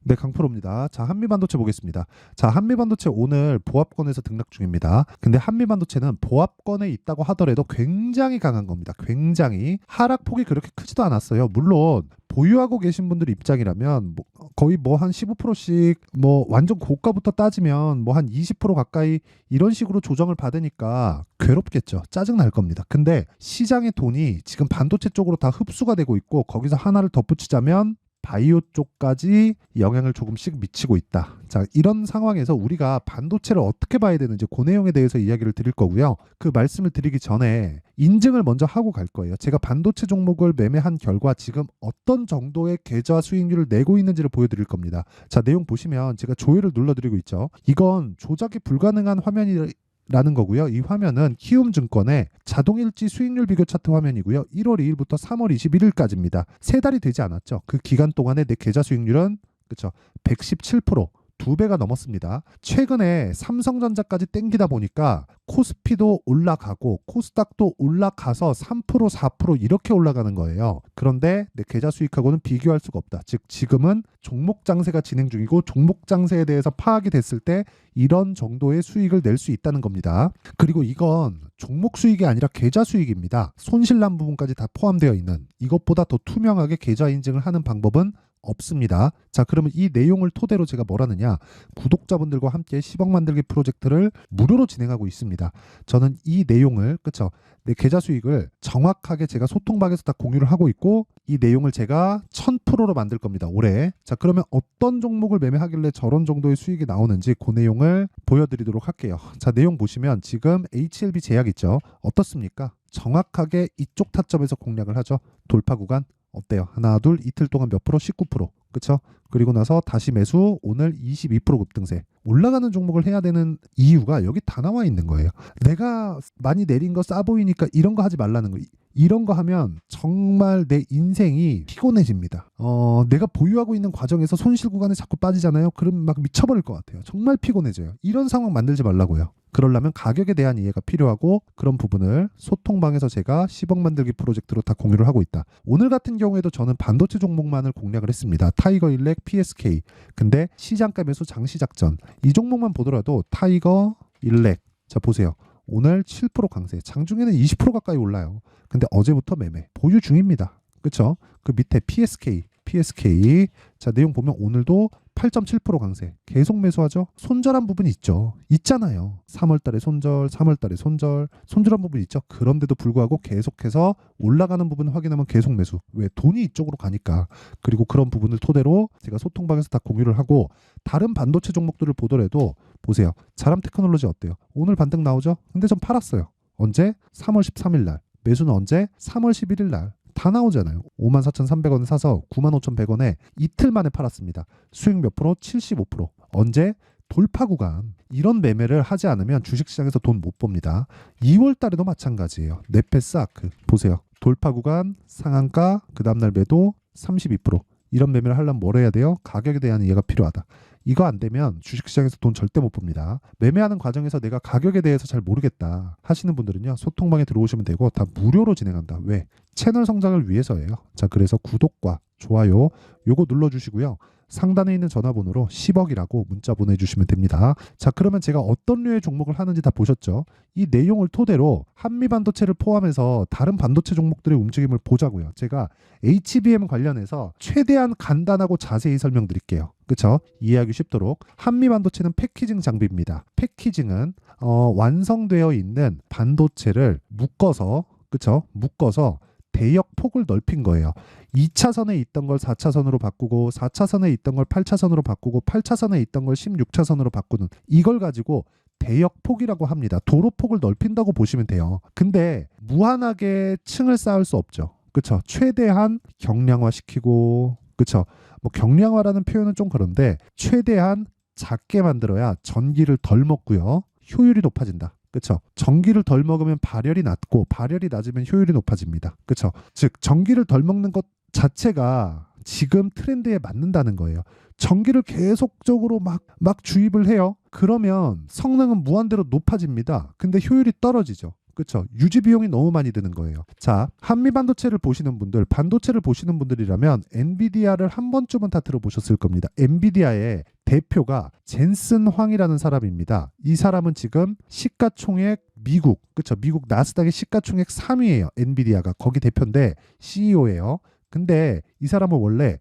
네, 강프로입니다. 자, 한미반도체 보겠습니다. 자, 한미반도체 오늘 보합권에서 등락 중입니다. 근데 한미반도체는 보합권에 있다고 하더라도 굉장히 강한 겁니다. 굉장히. 하락폭이 그렇게 크지도 않았어요. 물론 보유하고 계신 분들 입장이라면 거의 뭐 한 15%씩 뭐 완전 고가부터 따지면 뭐 한 20% 가까이 이런 식으로 조정을 받으니까 괴롭겠죠. 짜증 날 겁니다. 근데 시장의 돈이 지금 반도체 쪽으로 다 흡수가 되고 있고 거기서 하나를 덧붙이자면 바이오 쪽까지 영향을 조금씩 미치고 있다. 자, 이런 상황에서 우리가 반도체를 어떻게 봐야 되는지 그 내용에 대해서 이야기를 드릴 거고요. 그 말씀을 드리기 전에 인증을 먼저 하고 갈 거예요. 제가 반도체 종목을 매매한 결과 지금 어떤 정도의 계좌 수익률을 내고 있는지를 보여드릴 겁니다. 자, 내용 보시면 제가 조회를 눌러드리고 있죠. 이건 조작이 불가능한 화면이 라는 거고요. 이 화면은 키움증권의 자동일지 수익률 비교 차트 화면이고요. 1월 2일부터 3월 21일까지입니다. 세 달이 되지 않았죠. 그 기간 동안에 내 계좌 수익률은 그쵸 117%, 두 배가 넘었습니다. 최근에 삼성전자까지 땡기다 보니까 코스피도 올라가고 코스닥도 올라가서 3%, 4% 이렇게 올라가는 거예요. 그런데 내 계좌 수익하고는 비교할 수가 없다. 즉 지금은 종목 장세가 진행 중이고 종목 장세에 대해서 파악이 됐을 때 이런 정도의 수익을 낼 수 있다는 겁니다. 그리고 이건 종목 수익이 아니라 계좌 수익입니다. 손실난 부분까지 다 포함되어 있는 이것보다 더 투명하게 계좌 인증을 하는 방법은 없습니다. 자, 그러면 이 내용을 토대로 제가 뭘 하느냐? 구독자분들과 함께 10억 만들기 프로젝트를 무료로 진행하고 있습니다. 저는 이 내용을 그쵸? 내 계좌 수익을 정확하게 제가 소통방에서 다 공유를 하고 있고 이 내용을 제가 1000%로 만들 겁니다. 올해. 자, 그러면 어떤 종목을 매매하길래 저런 정도의 수익이 나오는지 그 내용을 보여드리도록 할게요. 자, 내용 보시면 지금 HLB 제약 있죠? 어떻습니까? 정확하게 이쪽 타점에서 공략을 하죠. 돌파 구간 어때요? 하나, 둘, 이틀 동안 몇 프로? 19%. 그쵸? 그리고 나서 다시 매수, 오늘 22% 급등세. 올라가는 종목을 해야 되는 이유가 여기 다 나와 있는 거예요. 내가 많이 내린 거 싸 보이니까 이런 거 하지 말라는 거. 이런 거 하면 정말 내 인생이 피곤해집니다. 내가 보유하고 있는 과정에서 손실 구간에 자꾸 빠지잖아요. 그럼 막 미쳐버릴 것 같아요. 정말 피곤해져요. 이런 상황 만들지 말라고요. 그러려면 가격에 대한 이해가 필요하고 그런 부분을 소통방에서 제가 10억 만들기 프로젝트로 다 공유를 하고 있다. 오늘 같은 경우에도 저는 반도체 종목만을 공략을 했습니다. 타이거 일렉, PSK. 근데 시장가 매수 장시 작전. 이 종목만 보더라도 타이거 일렉. 자, 보세요. 오늘 7% 강세. 장중에는 20% 가까이 올라요. 근데 어제부터 매매. 보유 중입니다. 그쵸? 그 밑에 PSK. 자, 내용 보면 오늘도 8.7% 강세. 계속 매수하죠? 손절한 부분이 있잖아요. 3월 달에 손절, 3월 달에 손절한 부분이 있죠. 그런데도 불구하고 계속해서 올라가는 부분 확인하면 계속 매수. 왜? 돈이 이쪽으로 가니까. 그리고 그런 부분을 토대로 제가 소통방에서 다 공유를 하고 다른 반도체 종목들을 보더라도 보세요. 자람 테크놀로지 어때요? 오늘 반등 나오죠? 근데 전 팔았어요. 언제? 3월 13일 날. 매수는 언제? 3월 11일 날. 다 나오잖아요. 54,300원에 사서 95,100원에 이틀 만에 팔았습니다. 수익 몇 프로? 75%. 언제? 돌파 구간. 이런 매매를 하지 않으면 주식시장에서 돈 못 법니다. 2월 달에도 마찬가지예요. 네페스아크 보세요. 돌파 구간, 상한가, 그 다음날 매도 32%. 이런 매매를 하려면 뭘 해야 돼요? 가격에 대한 이해가 필요하다. 이거 안 되면 주식시장에서 돈 절대 못 봅니다. 매매하는 과정에서 내가 가격에 대해서 잘 모르겠다 하시는 분들은요. 소통방에 들어오시면 되고 다 무료로 진행한다. 왜? 채널 성장을 위해서예요. 자, 그래서 구독과 좋아요 요거 눌러주시고요. 상단에 있는 전화번호로 10억이라고 문자 보내주시면 됩니다. 자, 그러면 제가 어떤 류의 종목을 하는지 다 보셨죠? 이 내용을 토대로 한미반도체를 포함해서 다른 반도체 종목들의 움직임을 보자고요. 제가 HBM 관련해서 최대한 간단하고 자세히 설명드릴게요. 그쵸? 이해하기 쉽도록. 한미반도체는 패키징 장비입니다. 패키징은 완성되어 있는 반도체를 묶어서 그쵸? 묶어서 대역 폭을 넓힌 거예요. 2차선에 있던 걸 4차선으로 바꾸고 4차선에 있던 걸 8차선으로 바꾸고 8차선에 있던 걸 16차선으로 바꾸는 이걸 가지고 대역폭이라고 합니다. 도로폭을 넓힌다고 보시면 돼요. 근데 무한하게 층을 쌓을 수 없죠. 그쵸? 최대한 경량화시키고 그쵸? 뭐 경량화라는 표현은 좀 그런데 최대한 작게 만들어야 전기를 덜 먹고요. 효율이 높아진다. 그쵸? 전기를 덜 먹으면 발열이 낮고 발열이 낮으면 효율이 높아집니다. 그쵸? 즉 전기를 덜 먹는 것 자체가 지금 트렌드에 맞는다는 거예요. 전기를 계속적으로 막 주입을 해요. 그러면 성능은 무한대로 높아집니다. 근데 효율이 떨어지죠. 그쵸? 유지 비용이 너무 많이 드는 거예요. 자, 한미 반도체를 보시는 분들, 반도체를 보시는 분들이라면 엔비디아를 한 번쯤은 다 들어보셨을 겁니다. 엔비디아의 대표가 젠슨 황이라는 사람입니다. 이 사람은 지금 시가총액 미국, 그쵸? 미국 나스닥의 시가총액 3위예요. 엔비디아가 거기 대표인데 CEO예요. 근데 이 사람은 원래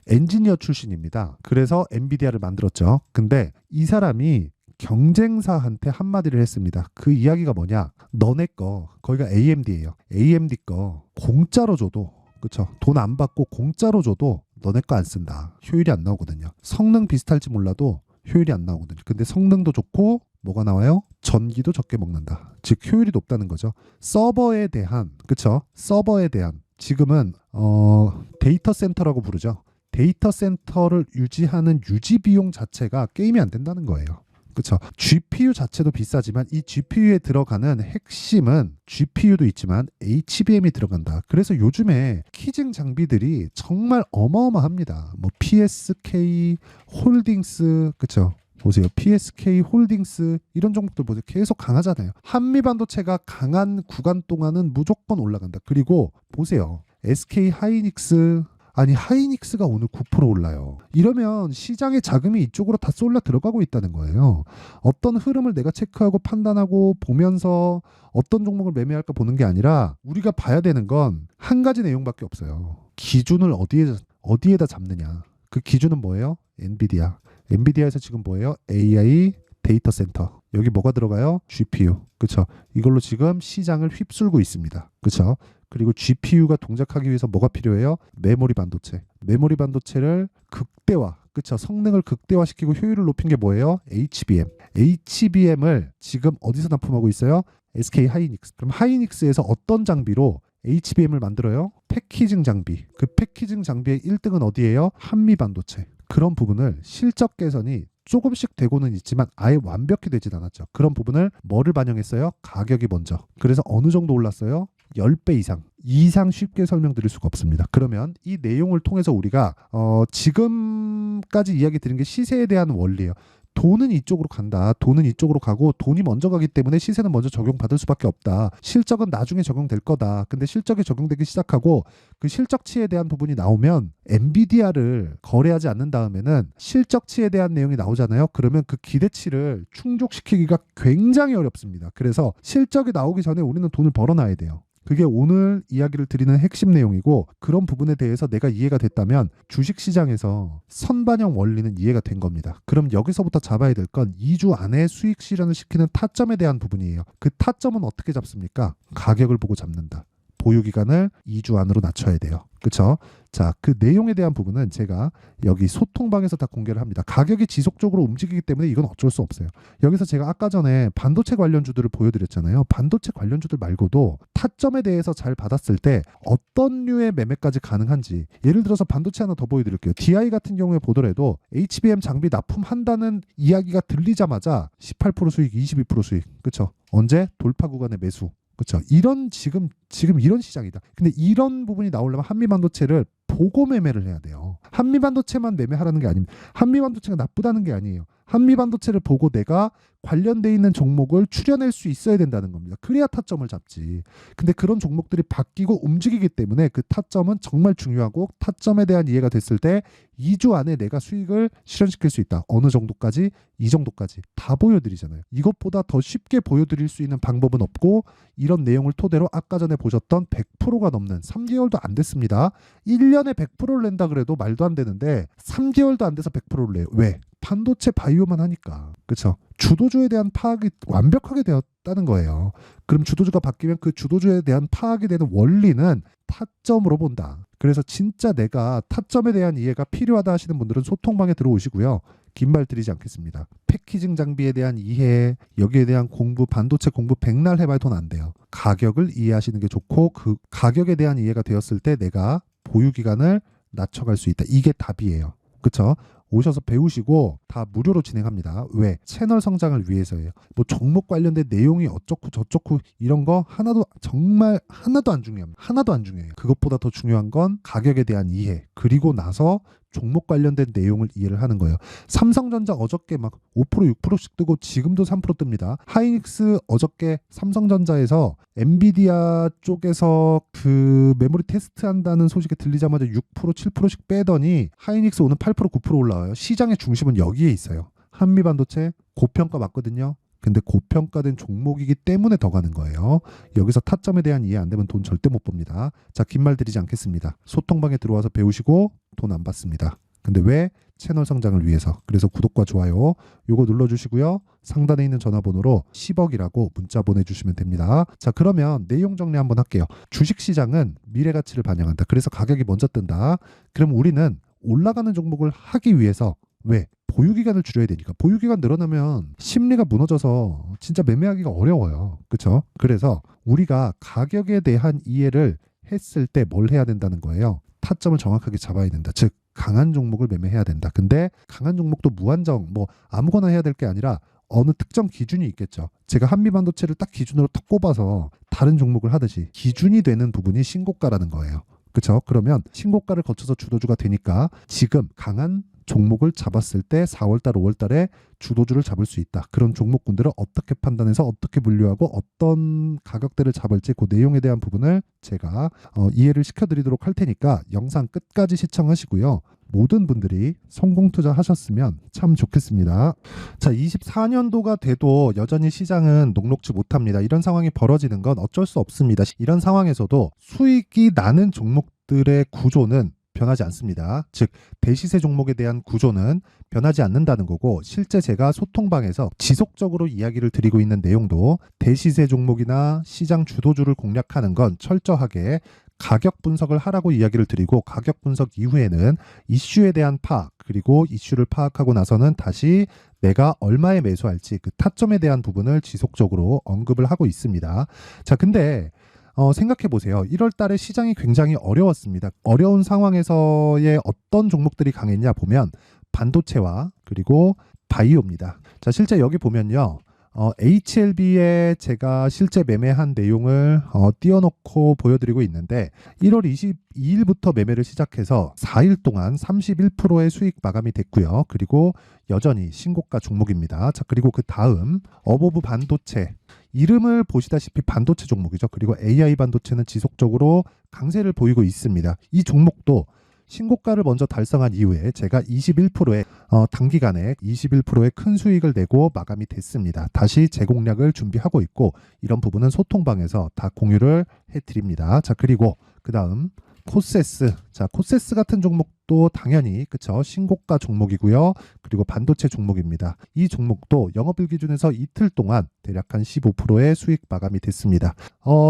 엔지니어 출신입니다. 그래서 엔비디아를 만들었죠. 근데 이 사람이 경쟁사한테 한마디를 했습니다. 그 이야기가 뭐냐? 너네 거, 거기가 AMD예요. AMD 거 공짜로 줘도, 그쵸? 돈 안 받고 공짜로 줘도 너네 거 안 쓴다. 효율이 안 나오거든요. 성능 비슷할지 몰라도 효율이 안 나오거든요. 근데 성능도 좋고 뭐가 나와요? 전기도 적게 먹는다. 즉 효율이 높다는 거죠. 서버에 대한, 그쵸? 서버에 대한 지금은 데이터 센터라고 부르죠. 데이터 센터를 유지하는 유지 비용 자체가 게임이 안 된다는 거예요. 그쵸? GPU 자체도 비싸지만 이 GPU에 들어가는 핵심은 GPU도 있지만 HBM이 들어간다. 그래서 요즘에 키증 장비들이 정말 어마어마합니다. 뭐 PSK 홀딩스, 그쵸? 보세요. PSK 홀딩스 이런 종목들 보세요. 계속 강하잖아요. 한미 반도체가 강한 구간 동안은 무조건 올라간다. 그리고 보세요. SK 하이닉스, 아니 하이닉스가 오늘 9% 올라요. 이러면 시장의 자금이 이쪽으로 다 쏠려 들어가고 있다는 거예요. 어떤 흐름을 내가 체크하고 판단하고 보면서 어떤 종목을 매매할까 보는 게 아니라 우리가 봐야 되는 건 한 가지 내용밖에 없어요. 기준을 어디에다 잡느냐. 그 기준은 뭐예요? 엔비디아. 엔비디아에서 지금 뭐예요? AI 데이터 센터. 여기 뭐가 들어가요? GPU. 그쵸? 이걸로 지금 시장을 휩쓸고 있습니다. 그쵸? 그리고 GPU가 동작하기 위해서 뭐가 필요해요? 메모리 반도체. 메모리 반도체를 극대화, 그쵸? 성능을 극대화시키고 효율을 높인 게 뭐예요? HBM. HBM을 지금 어디서 납품하고 있어요? SK 하이닉스. 그럼 하이닉스에서 어떤 장비로 HBM을 만들어요? 패키징 장비. 그 패키징 장비의 1등은 어디예요? 한미 반도체. 그런 부분을 실적 개선이 조금씩 되고는 있지만 아예 완벽히 되진 않았죠. 그런 부분을 뭐를 반영했어요? 가격이 먼저. 그래서 어느 정도 올랐어요? 10배 이상 쉽게 설명드릴 수가 없습니다. 그러면 이 내용을 통해서 우리가 지금까지 이야기 드린 게 시세에 대한 원리예요. 돈은 이쪽으로 간다. 돈은 이쪽으로 가고 돈이 먼저 가기 때문에 시세는 먼저 적용받을 수밖에 없다. 실적은 나중에 적용될 거다. 근데 실적이 적용되기 시작하고 그 실적치에 대한 부분이 나오면 엔비디아를 거래하지 않는 다음에는 실적치에 대한 내용이 나오잖아요. 그러면 그 기대치를 충족시키기가 굉장히 어렵습니다. 그래서 실적이 나오기 전에 우리는 돈을 벌어놔야 돼요. 그게 오늘 이야기를 드리는 핵심 내용이고 그런 부분에 대해서 내가 이해가 됐다면 주식시장에서 선반영 원리는 이해가 된 겁니다. 그럼 여기서부터 잡아야 될 건 2주 안에 수익 실현을 시키는 타점에 대한 부분이에요. 그 타점은 어떻게 잡습니까? 가격을 보고 잡는다. 보유기간을 2주 안으로 낮춰야 돼요. 그렇죠? 자, 그 내용에 대한 부분은 제가 여기 소통방에서 다 공개를 합니다. 가격이 지속적으로 움직이기 때문에 이건 어쩔 수 없어요. 여기서 제가 아까 전에 반도체 관련주들을 보여드렸잖아요. 반도체 관련주들 말고도 타점에 대해서 잘 받았을 때 어떤 류의 매매까지 가능한지 예를 들어서 반도체 하나 더 보여드릴게요. DI 같은 경우에 보더라도 HBM 장비 납품한다는 이야기가 들리자마자 18% 수익, 22% 수익. 그렇죠? 언제? 돌파 구간의 매수. 그렇죠. 이런 지금 이런 시장이다. 근데 이런 부분이 나오려면 한미 반도체를 보고 매매를 해야 돼요. 한미 반도체만 매매하라는 게 아닙니다. 한미 반도체가 나쁘다는 게 아니에요. 한미 반도체를 보고 내가 관련돼 있는 종목을 추려낼 수 있어야 된다는 겁니다. 그래야 타점을 잡지. 근데 그런 종목들이 바뀌고 움직이기 때문에 그 타점은 정말 중요하고 타점에 대한 이해가 됐을 때 2주 안에 내가 수익을 실현시킬 수 있다. 어느 정도까지? 이 정도까지. 다 보여드리잖아요. 이것보다 더 쉽게 보여드릴 수 있는 방법은 없고 이런 내용을 토대로 아까 전에 보셨던 100%가 넘는 3개월도 안 됐습니다. 1년에 100%를 낸다 그래도 말도 안 되는데 3개월도 안 돼서 100%를 내요. 왜? 반도체 바이오만 하니까. 그렇죠? 주도주에 대한 파악이 완벽하게 되었다는 거예요. 그럼 주도주가 바뀌면 그 주도주에 대한 파악이 되는 원리는 타점으로 본다. 그래서 진짜 내가 타점에 대한 이해가 필요하다 하시는 분들은 소통방에 들어오시고요. 긴 말 드리지 않겠습니다. 패키징 장비에 대한 이해, 여기에 대한 공부, 반도체 공부 백날 해봐야 돈 안 돼요. 가격을 이해하시는 게 좋고 그 가격에 대한 이해가 되었을 때 내가 보유 기간을 낮춰갈 수 있다. 이게 답이에요. 그렇죠? 오셔서 배우시고 다 무료로 진행합니다. 왜? 채널 성장을 위해서예요. 뭐 종목 관련된 내용이 어쩌고 저쩌고 이런 거 하나도 정말 하나도 안 중요합니다. 하나도 안 중요해요. 그것보다 더 중요한 건 가격에 대한 이해. 그리고 나서 종목 관련된 내용을 이해를 하는 거예요. 삼성전자 어저께 막 5% 6%씩 뜨고 지금도 3% 뜹니다. 하이닉스 어저께 삼성전자에서 엔비디아 쪽에서 그 메모리 테스트한다는 소식이 들리자마자 6% 7%씩 빼더니 하이닉스 오늘 8% 9% 올라와요. 시장의 중심은 여기에 있어요. 한미반도체 고평가 맞거든요. 근데 고평가된 종목이기 때문에 더 가는 거예요. 여기서 타점에 대한 이해 안 되면 돈 절대 못 봅니다. 자, 긴 말 드리지 않겠습니다. 소통방에 들어와서 배우시고 돈 안 받습니다. 근데 왜? 채널 성장을 위해서. 그래서 구독과 좋아요 요거 눌러주시고요. 상단에 있는 전화번호로 10억이라고 문자 보내주시면 됩니다. 자, 그러면 내용 정리 한번 할게요. 주식시장은 미래가치를 반영한다. 그래서 가격이 먼저 뜬다. 그럼 우리는 올라가는 종목을 하기 위해서 왜? 보유기간을 줄여야 되니까. 보유기간 늘어나면 심리가 무너져서 진짜 매매하기가 어려워요. 그렇죠? 그래서 우리가 가격에 대한 이해를 했을 때 뭘 해야 된다는 거예요. 타점을 정확하게 잡아야 된다. 즉 강한 종목을 매매해야 된다. 근데 강한 종목도 무한정 뭐 아무거나 해야 될 게 아니라 어느 특정 기준이 있겠죠. 제가 한미반도체를 딱 기준으로 딱 꼽아서 다른 종목을 하듯이 기준이 되는 부분이 신고가라는 거예요. 그렇죠? 그러면 신고가를 거쳐서 주도주가 되니까 지금 강한 종목을 잡았을 때 4월달, 5월달에 주도주를 잡을 수 있다. 그런 종목군들을 어떻게 판단해서 어떻게 분류하고 어떤 가격대를 잡을지 그 내용에 대한 부분을 제가 이해를 시켜드리도록 할 테니까 영상 끝까지 시청하시고요. 모든 분들이 성공 투자하셨으면 참 좋겠습니다. 자, 24년도가 돼도 여전히 시장은 녹록지 못합니다. 이런 상황이 벌어지는 건 어쩔 수 없습니다. 이런 상황에서도 수익이 나는 종목들의 구조는 변하지 않습니다. 즉 대시세 종목에 대한 구조는 변하지 않는다는 거고, 실제 제가 소통방에서 지속적으로 이야기를 드리고 있는 내용도 대시세 종목이나 시장 주도주를 공략하는 건 철저하게 가격 분석을 하라고 이야기를 드리고, 가격 분석 이후에는 이슈에 대한 파악, 그리고 이슈를 파악하고 나서는 다시 내가 얼마에 매수할지 그 타점에 대한 부분을 지속적으로 언급을 하고 있습니다. 자, 근데 생각해 보세요. 1월 달에 시장이 굉장히 어려웠습니다. 어려운 상황에서의 어떤 종목들이 강했냐 보면 반도체와 그리고 바이오입니다. 자, 실제 여기 보면요. HLB에 제가 실제 매매한 내용을 띄워놓고 보여드리고 있는데 1월 22일부터 매매를 시작해서 4일 동안 31%의 수익 마감이 됐고요. 그리고 여전히 신고가 종목입니다. 자, 그리고 그 다음 어보브 반도체, 이름을 보시다시피 반도체 종목이죠. 그리고 AI 반도체는 지속적으로 강세를 보이고 있습니다. 이 종목도 신고가를 먼저 달성한 이후에 제가 21%의 단기간에 21%의 큰 수익을 내고 마감이 됐습니다. 다시 재공략을 준비하고 있고, 이런 부분은 소통방에서 다 공유를 해드립니다. 자, 그리고 그 다음 코세스. 자, 코세스 같은 종목도 당연히 그쵸, 신고가 종목이고요. 그리고 반도체 종목입니다. 이 종목도 영업일 기준에서 이틀 동안 대략 한 15%의 수익 마감이 됐습니다.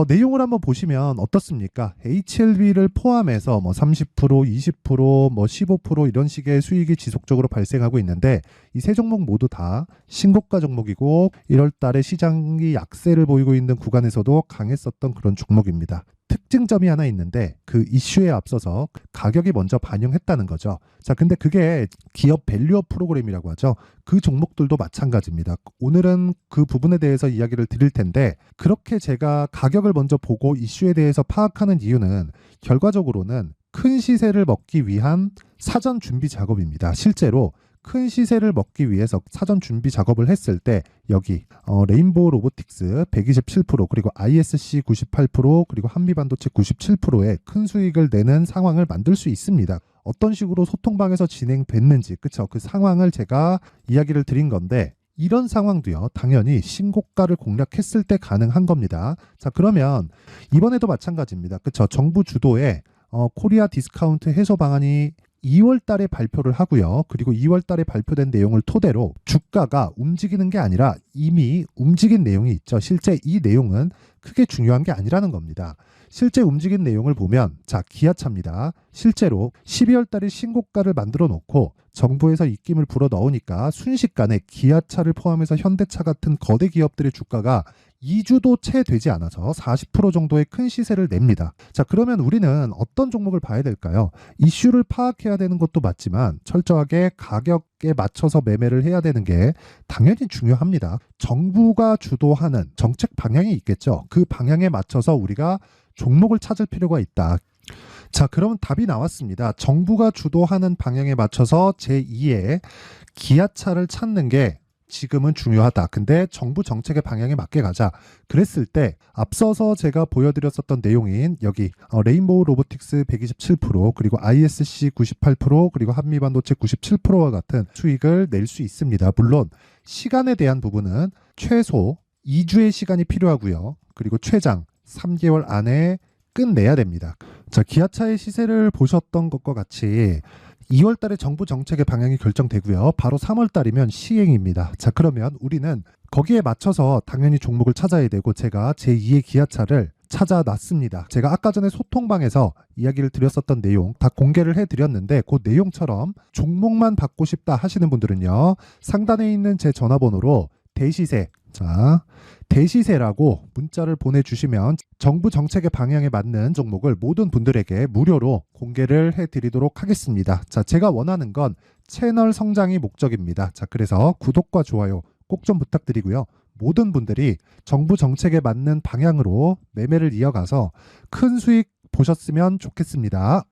내용을 한번 보시면 어떻습니까? HLB를 포함해서 뭐 30%, 20%, 뭐 15% 이런 식의 수익이 지속적으로 발생하고 있는데, 이 세 종목 모두 다 신고가 종목이고 1월 달에 시장이 약세를 보이고 있는 구간에서도 강했었던 그런 종목입니다. 특징점이 하나 있는데 그 이슈에 앞서서 가격이 먼저 반영했다는 거죠. 자, 근데 그게 기업 밸류업 프로그램이라고 하죠. 그 종목들도 마찬가지입니다. 오늘은 그 부분에 대해서 이야기를 드릴 텐데, 그렇게 제가 가격을 먼저 보고 이슈에 대해서 파악하는 이유는 결과적으로는 큰 시세를 먹기 위한 사전 준비 작업입니다. 실제로 큰 시세를 먹기 위해서 사전 준비 작업을 했을 때 여기 레인보우 로보틱스 127%, 그리고 ISC 98%, 그리고 한미반도체 97%의 큰 수익을 내는 상황을 만들 수 있습니다. 어떤 식으로 소통방에서 진행됐는지, 그쵸? 그 상황을 제가 이야기를 드린 건데, 이런 상황도요, 당연히 신고가를 공략했을 때 가능한 겁니다. 자, 그러면 이번에도 마찬가지입니다. 그쵸? 정부 주도의 코리아 디스카운트 해소 방안이 2월 달에 발표를 하고요. 그리고 2월 달에 발표된 내용을 토대로 주가가 움직이는 게 아니라 이미 움직인 내용이 있죠. 실제 이 내용은 크게 중요한 게 아니라는 겁니다. 실제 움직인 내용을 보면, 자, 기아차입니다. 실제로 12월 달에 신고가를 만들어 놓고 정부에서 입김을 불어 넣으니까 순식간에 기아차를 포함해서 현대차 같은 거대 기업들의 주가가 2주도 채 되지 않아서 40% 정도의 큰 시세를 냅니다. 자, 그러면 우리는 어떤 종목을 봐야 될까요? 이슈를 파악해야 되는 것도 맞지만 철저하게 가격에 맞춰서 매매를 해야 되는 게 당연히 중요합니다. 정부가 주도하는 정책 방향이 있겠죠. 그 방향에 맞춰서 우리가 종목을 찾을 필요가 있다. 자, 그러면 답이 나왔습니다. 정부가 주도하는 방향에 맞춰서 제2의 기아차를 찾는 게 지금은 중요하다. 근데 정부 정책의 방향에 맞게 가자. 그랬을 때 앞서서 제가 보여드렸었던 내용인 여기 레인보우 로보틱스 127% 그리고 ISC 98% 그리고 한미반도체 97%와 같은 수익을 낼 수 있습니다. 물론 시간에 대한 부분은 최소 2주의 시간이 필요하고요. 그리고 최장 3개월 안에 끝내야 됩니다. 자, 기아차의 시세를 보셨던 것과 같이 2월 달에 정부 정책의 방향이 결정되고요. 바로 3월 달이면 시행입니다. 자, 그러면 우리는 거기에 맞춰서 당연히 종목을 찾아야 되고 제가 제2의 기아차를 찾아놨습니다. 제가 아까 전에 소통방에서 이야기를 드렸었던 내용 다 공개를 해드렸는데 그 내용처럼 종목만 받고 싶다 하시는 분들은요. 상단에 있는 제 전화번호로 대시세, 자, 대시세라고 문자를 보내주시면 정부 정책의 방향에 맞는 종목을 모든 분들에게 무료로 공개를 해드리도록 하겠습니다. 자, 제가 원하는 건 채널 성장이 목적입니다. 자, 그래서 구독과 좋아요 꼭 좀 부탁드리고요. 모든 분들이 정부 정책에 맞는 방향으로 매매를 이어가서 큰 수익 보셨으면 좋겠습니다.